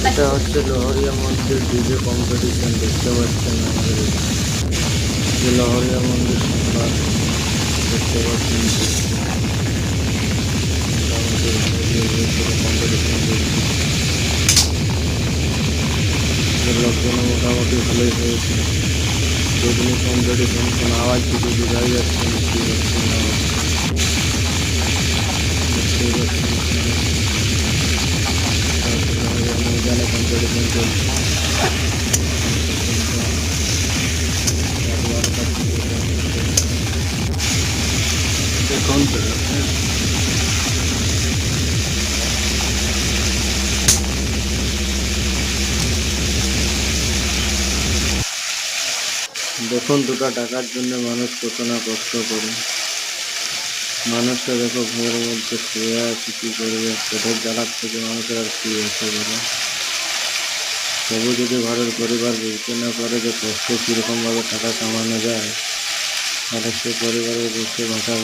এটা হচ্ছে লহরিয়া মন্দির ডিজে কম্পিটিশন দেখতে পাচ্ছেন আমাদের যে লহরিয়া মন্দির সংবাদ দেখতে পাচ্ছেন মোটামুটি কম্পিটিশন দেখছি লোকজন মোটামুটি ভালোই হয়েছে যেদিনই কম্পিটিশন কোনো আওয়াজ কিছু বোঝাই যাচ্ছে না কি হচ্ছে না হচ্ছে দেখতেই পাচ্ছেন ময়দানে কম্পিটিশন চলছে দেখুন দেখুন দুটো টাকার জন্য মানুষ কত না কষ্ট করে মানুষটা দেখো ঘরের মধ্যে শুয়ে আছে কি করবে পেটের জ্বালার থেকে মানুষের আর কি হতে পারে তবু যদি ঘরের পরিবার বুঝতে না পারে যে কষ্ট কীরকমভাবে টাকা কামানো যায় তাহলে সে পরিবারের বুঝতে ভাষা